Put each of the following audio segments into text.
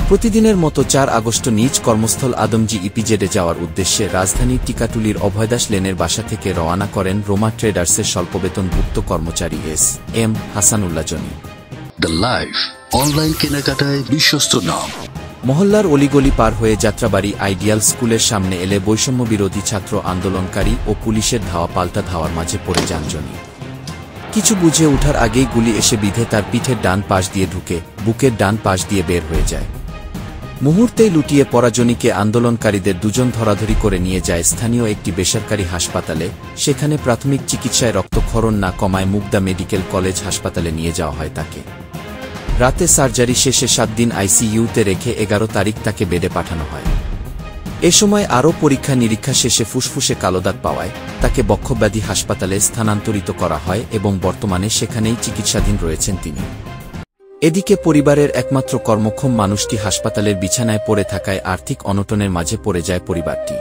প্রতিদিনের মতো ৪ আগস্ট নিজ কর্মস্থল আদমজী ইপিজেডে যাওয়ার উদ্দেশ্যে রাজধানীর টিকাটুলির অভয়দাস লেনের বাসা থেকে রওনা করেন রোমা ট্রেডার্সের স্বল্পবেতনভুক্ত কর্মচারী SM. Hasanullah Johnny. The life online কেনাকাটায় বিশ্বস্ত নাম। মহল্লার অলিগলি পার হয়ে যাত্রাবাড়ি আইডিয়াল স্কুলের সামনে এলে বৈষম্যবিরোধী ছাত্র আন্দোলনকারী ও পুলিশের ধাওয়া পাল্টা ধাওয়ার মাঝে পড়ে যান জনি। কিছু বুঝে ওঠার আগেই গুলি এসে বিঁধে তার পিঠের ডান পাশ দিয়ে ঢুকে বুকের ডান পাশ দিয়ে বের হয়ে যায়। মুহূর্তেই লুটিয়ে পড়া জনিকে আন্দোলনকারীদের দুজন ধরাধরি করে নিয়ে যায় স্থানীয় একটি বেসরকারি হাসপাতালে। সেখানে প্রাথমিক চিকিৎসায় রক্তক্ষরণ না কমায় মুগদা মেডিকেল কলেজ হাসপাতালে নিয়ে যাওয়া হয় তাকে। রাতে সার্জারি শেষে 7 দিন আইসিইউতে রেখে 11 তারিখ তাকে বেডে পাঠানো হয়। এ সময় আরও পরীক্ষা নিরীক্ষা শেষে ফুসফুসে কালো দাগ পাওয়ায় তাকে বক্ষব্যাধি হাসপাতালে স্থানান্তরিত করা হয় এবং বর্তমানে সেখানেই চিকিৎসাধীন রয়েছেন তিনি। এদিকে পরিবারের একমাত্র কর্মক্ষম মানুষটি হাসপাতালের বিছানায় পড়ে থাকায় আর্থিক অনটনের মাঝে পড়ে যায় পরিবারটি।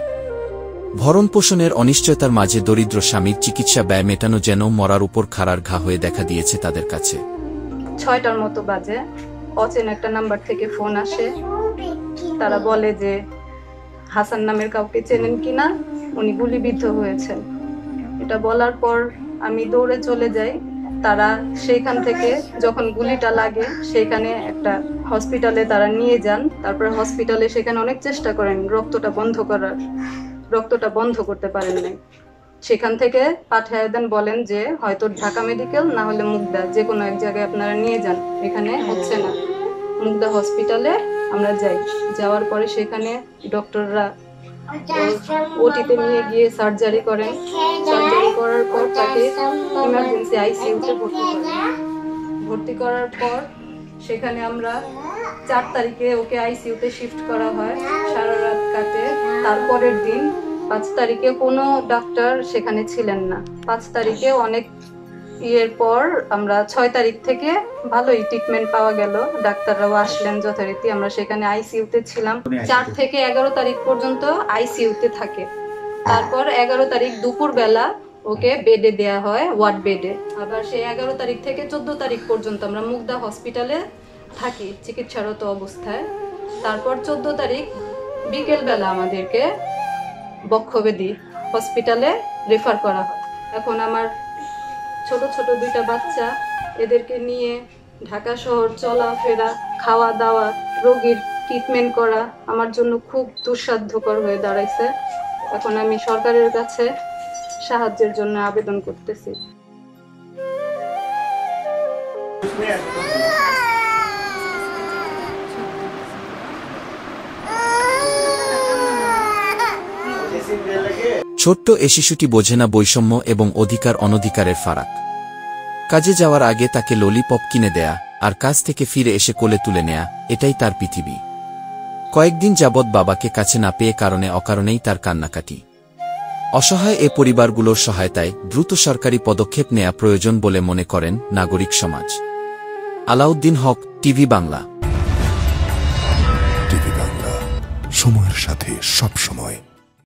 ভরণপোষণের অনিশ্চয়তার মাঝে দরিদ্র স্বামীর চিকিৎসা ব্যয় মেটানো যেন মরার উপর খাড়ার ঘা হয়ে দেখা দিয়েছে তাদের কাছে। 6টার মতো বাজে অচেনা একটা নাম্বার থেকে ফোন আসে। তারা বলে যে হাসান নামের কাউকে চেনেন কিনা, উনি গুলিবিদ্ধ হয়েছেন। এটা বলার পর আমি দৌড়ে চলে যাই। তারা সেইখান থেকে যখন গুলিটা লাগে সেইখানে একটা হসপিটালে তারা নিয়ে যান। তারপরে হসপিটালে সেখানে অনেক চেষ্টা করেন রক্তটা বন্ধ করতে পারেন নাই। সেখান থেকে পাঠিয়ে দেন, বলেন যে হয়তো ঢাকা মেডিকেল না হলে মুগদা, যে কোনো এক জায়গায় আপনারা নিয়ে যান, এখানে হচ্ছে না। মুগদা হসপিটালে আমরা যাই। যাওয়ার পরে সেখানে ডক্টররা ওটিতে নিয়ে গিয়ে সার্জারি করেন। সার্জারি করার পর তাকে ইমার্জেন্সি আইসিইউতে ভর্তি করার পর সেখানে আমরা 4 তারিখে ওকে আইসিইউতে শিফট করা হয়। সারা রাত কাটে। তারপরের দিন 5 তারিখে কোনো ডাক্তার সেখানে ছিলেন না। 5 তারিখে অনেক ইয়ের পর আমরা 6 তারিখ থেকে ভালোই ট্রিটমেন্ট পাওয়া গেল। ডাক্তাররাও আসলেন যথারীতি। আমরা সেখানে আইসিইউতে ছিলাম। 4 থেকে 11 তারিখ পর্যন্ত আইসিইউতে থাকে। তারপর 11 তারিখ দুপুর বেলা ওকে বেডে দেয়া হয়, ওয়ার্ড বেডে। আবার সেই 11 তারিখ থেকে 14 তারিখ পর্যন্ত আমরা মুগদা হসপিটালে থাকি চিকিৎসারত অবস্থায়। তারপর 14 তারিখ বিকেল বেলা আমাদেরকে বক্ষব্যাধি হসপিটালে রেফার করা হয়। এখন আমার ছোট ছোট 2টা বাচ্চা, এদেরকে নিয়ে ঢাকা শহর চলাফেরা, খাওয়া দাওয়া, রোগীর ট্রিটমেন্ট করা আমার জন্য খুব দুঃসাধ্যকর হয়ে দাঁড়াইছে। এখন আমি সরকারের কাছে সাহায্যের জন্য আবেদন করতেছি। ছোট্ট এ শিশুটি বোঝে না বৈষম্য এবং অধিকার অনধিকারের ফারাক। কাজে যাওয়ার আগে তাকে ললিপপ কিনে দেয়া আর কাজ থেকে ফিরে এসে কোলে তুলে নেয়া, এটাই তার পৃথিবী। কয়েকদিন যাবৎ বাবাকে কাছে না পেয়ে কারণে অকারণেই তার কান্নাকাটি। অসহায় এ পরিবারগুলোর সহায়তায় দ্রুত সরকারি পদক্ষেপ নেয়া প্রয়োজন বলে মনে করেন নাগরিক সমাজ। আলাউদ্দিন হক, টিভি বাংলা। টিভি বাংলা, সময়ের সাথে সব সময়।